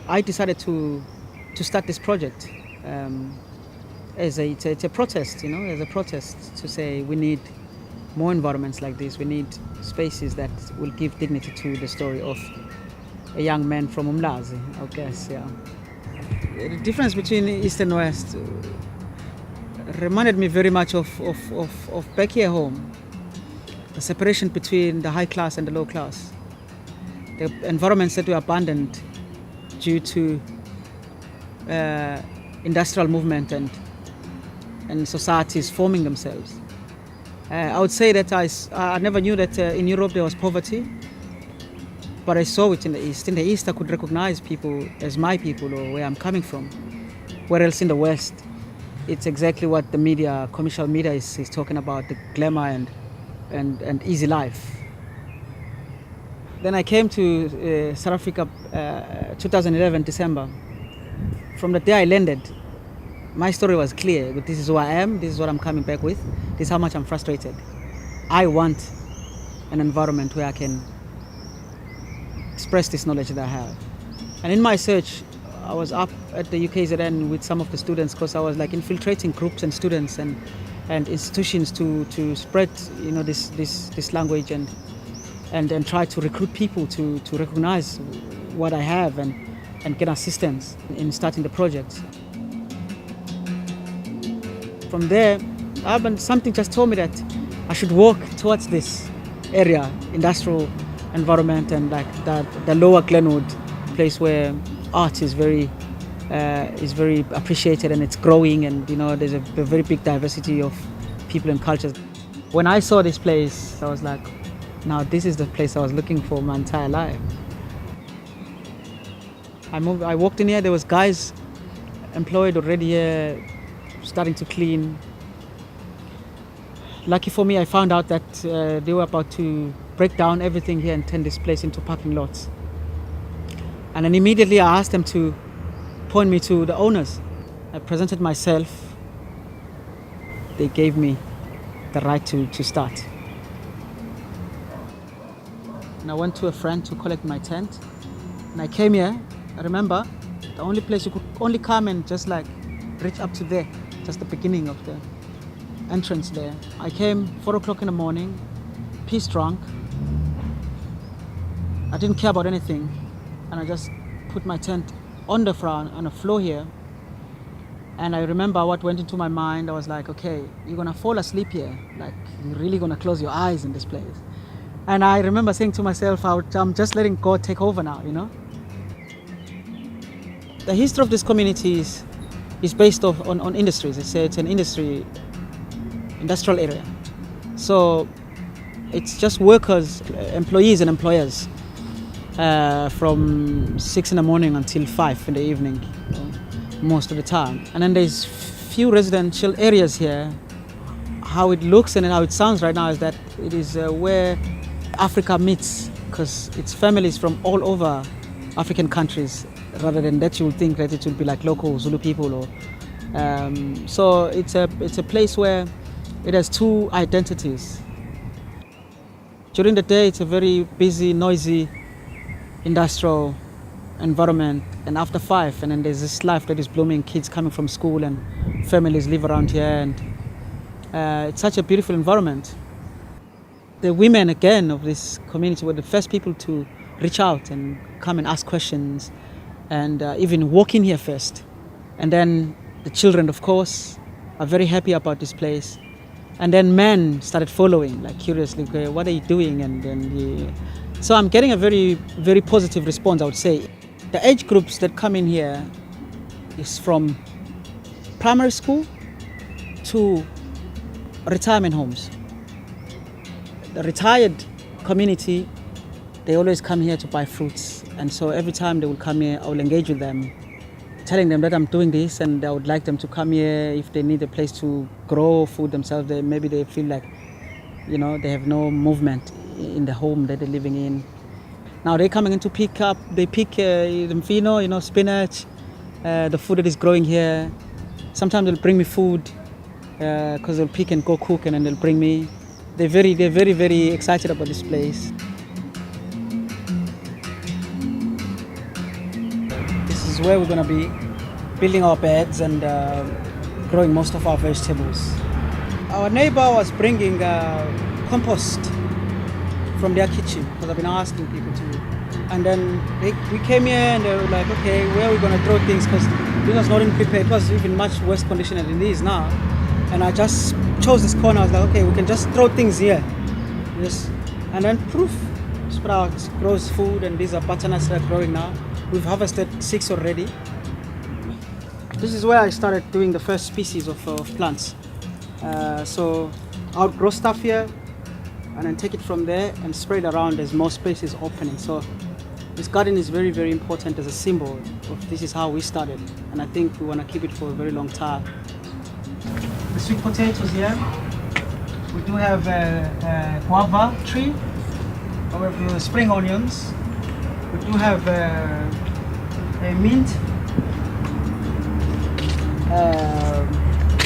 I decided to start this project it's a protest, as a protest to say we need more environments like this. We need spaces that will give dignity to the story of a young man from Umlazi, I guess, yeah. The difference between East and West reminded me very much of back here home, the separation between the high class and the low class, the environments that were abandoned due to industrial movement and societies forming themselves. I would say that I never knew that in Europe there was poverty, but I saw it in the East. In the East I could recognize people as my people or where I'm coming from. Where else in the West, it's exactly what the media, commercial media is talking about, the glamour and easy life. Then I came to South Africa 2011 December. From the day I landed, my story was clear. This is who I am, this is what I'm coming back with, this is how much I'm frustrated. I want an environment where I can express this knowledge that I have. And in my search, I was up at the UKZN with some of the students because I was like infiltrating groups and students and institutions to spread this language and try to recruit people to recognize what I have and get assistance in starting the project. From there, something just told me that I should walk towards this area, industrial environment, and like the lower Glenwood place where art is very appreciated and it's growing, and there's a very big diversity of people and cultures. When I saw this place, I was like, now this is the place I was looking for my entire life. I walked in here, there was guys employed already here, starting to clean. Lucky for me, I found out that they were about to break down everything here and turn this place into parking lots. And then immediately I asked them to point me to the owners. I presented myself. They gave me the right to start. And I went to a friend to collect my tent. And I came here. I remember the only place you could only come and just like reach up to there, just the beginning of the entrance there. I came 4 o'clock in the morning, piss drunk. I didn't care about anything, and I just put my tent on the floor here. And I remember what went into my mind. I was like, okay, you're gonna fall asleep here. Like, you're really gonna close your eyes in this place. And I remember saying to myself, I'm just letting God take over now, The history of this community is based on industries. It's an industrial area. So it's just workers, employees and employers from 6 in the morning until 5 in the evening, most of the time. And then there's few residential areas here. How it looks and how it sounds right now is that it is where Africa meets, because it's families from all over African countries. Rather than that, you would think that it would be like local Zulu people, or so it's a place where it has two identities. During the day, it's a very busy, noisy, industrial environment, and after 5, and then there's this life that is blooming. Kids coming from school and families live around here, and it's such a beautiful environment. The women, again, of this community were the first people to reach out and come and ask questions, and even walk in here first. And then the children, of course, are very happy about this place. And then men started following, like curiously, okay, what are you doing? And then so I'm getting a very, very positive response, I would say. The age groups that come in here is from primary school to retirement homes. The retired community, they always come here to buy fruits. And so every time they will come here, I will engage with them, telling them that I'm doing this, and I would like them to come here if they need a place to grow food themselves. Maybe they feel like, they have no movement in the home that they're living in. Now they're coming in to pick up, they pick mfino, spinach, the food that is growing here. Sometimes they'll bring me food, because they'll pick and go cook, and then they'll bring me. They're very, very excited about this place. This is where we're going to be building our beds and growing most of our vegetables. Our neighbor was bringing compost from their kitchen because I've been asking people to. And then we came here and they were like, okay, where are we going to throw things? Because this was not in prepared. It was even much worse condition than it is now. And I just chose this corner. I was like, okay, we can just throw things here. And then proof. Sprouts grows food, and these are butternuts that are growing now. We've harvested 6 already. This is where I started doing the first species of plants. So I'll grow stuff here and then take it from there and spread it around as more space is opening. So this garden is very, very important as a symbol of this is how we started. And I think we want to keep it for a very long time. The sweet potatoes here. We do have a guava tree. We have spring onions. We do have a mint.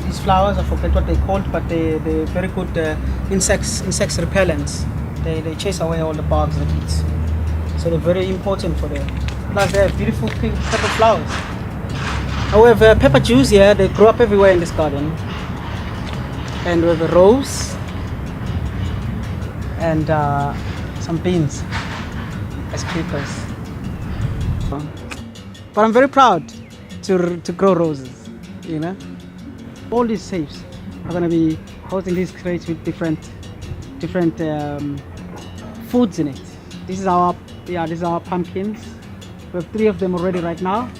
These flowers, I forget what they're called, but they're very good insects repellents. They chase away all the bugs that eat. So they're very important for them. Plus they have beautiful pink pepper flowers. However, pepper juice here, they grow up everywhere in this garden. And we have a rose and some beans as creepers. But I'm very proud to grow roses, you know. All these safes are going to be holding these crates with different foods in it. This is our pumpkins. We have 3 of them already right now.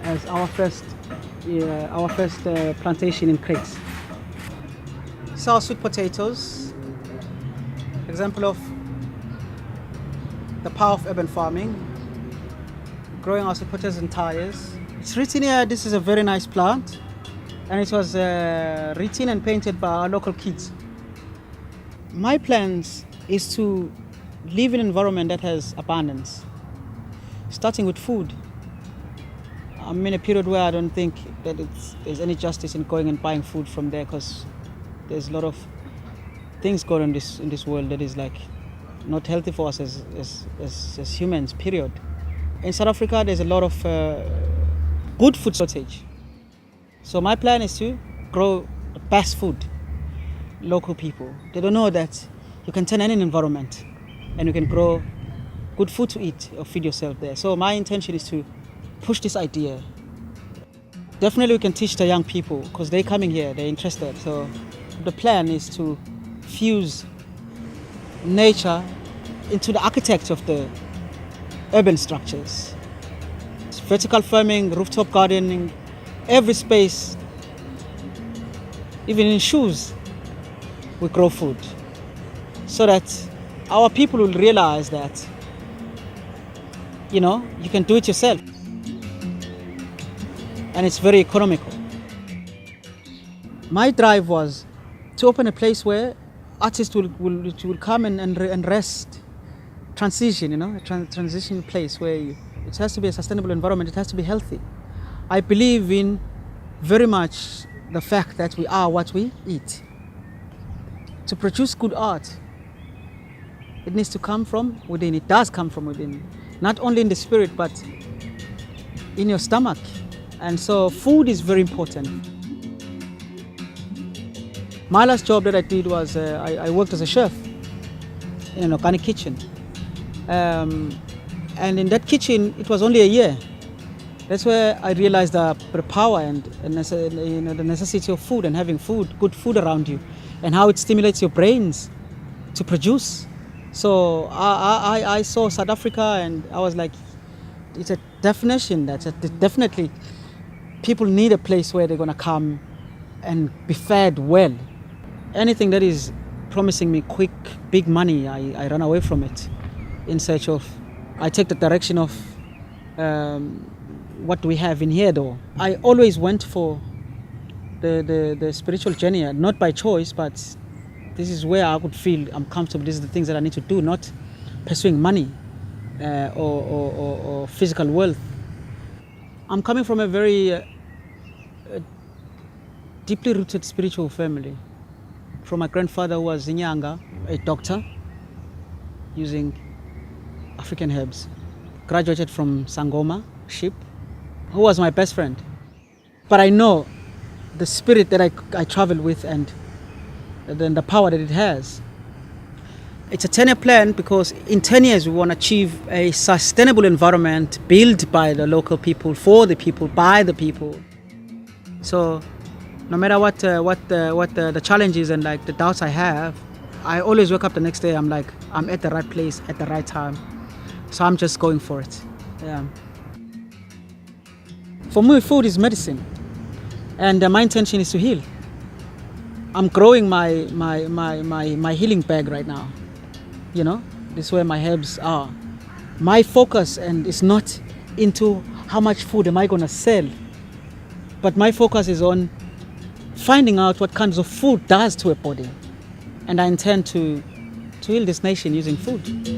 As our first plantation in crates. These are sweet potatoes. Example of the power of urban farming. Growing our sweet potatoes in tires. It's written here, this is a very nice plant, and it was written and painted by our local kids. My plans is to live in an environment that has abundance, starting with food. I'm in a period where I don't think that there's any justice in going and buying food from there, because there's a lot of things going on in this world that is like not healthy for us as humans, period. In South Africa, there's a lot of good food shortage. So my plan is to grow the best food, local people. They don't know that you can turn any environment and you can grow good food to eat or feed yourself there. So my intention is to push this idea. Definitely we can teach the young people because they're coming here, they're interested. So the plan is to fuse nature into the architecture of the urban structures. Vertical farming, rooftop gardening, every space, even in shoes, we grow food. So that our people will realize that, you know, you can do it yourself. And it's very economical. My drive was to open a place where artists will come and rest, transition, you know, a transition place where it has to be a sustainable environment, it has to be healthy. I believe in very much the fact that we are what we eat. To produce good art, it needs to come from within. It does come from within. Not only in the spirit, but in your stomach. And so food is very important. My last job that I did was I worked as a chef in an organic kitchen. And in that kitchen, it was only a year. That's where I realized the power and the necessity of food and having food, good food around you, and how it stimulates your brains to produce. So I saw South Africa and I was like, it's a definition that definitely people need a place where they're going to come and be fed well. Anything that is promising me quick, big money, I run away from it in search of, I take the direction of what do we have in here though. I always went for the spiritual journey, not by choice, but this is where I could feel I'm comfortable. These are the things that I need to do, not pursuing money or physical wealth. I'm coming from a very deeply rooted spiritual family. From my grandfather who was Zinyanga, a doctor, using African herbs. graduated from Sangoma ship, who was my best friend. But I know the spirit that I travel with and then the power that it has. It's a 10-year plan because in 10 years we want to achieve a sustainable environment built by the local people, for the people, by the people. So no matter what the challenges and like the doubts I have, I always wake up the next day, I'm like, I'm at the right place at the right time. So I'm just going for it. Yeah. For me, food is medicine. And my intention is to heal. I'm growing my healing bag right now. You know, this is where my herbs are. My focus and is not into how much food am I going to sell, but my focus is on finding out what kinds of food does to a body. And I intend to heal this nation using food.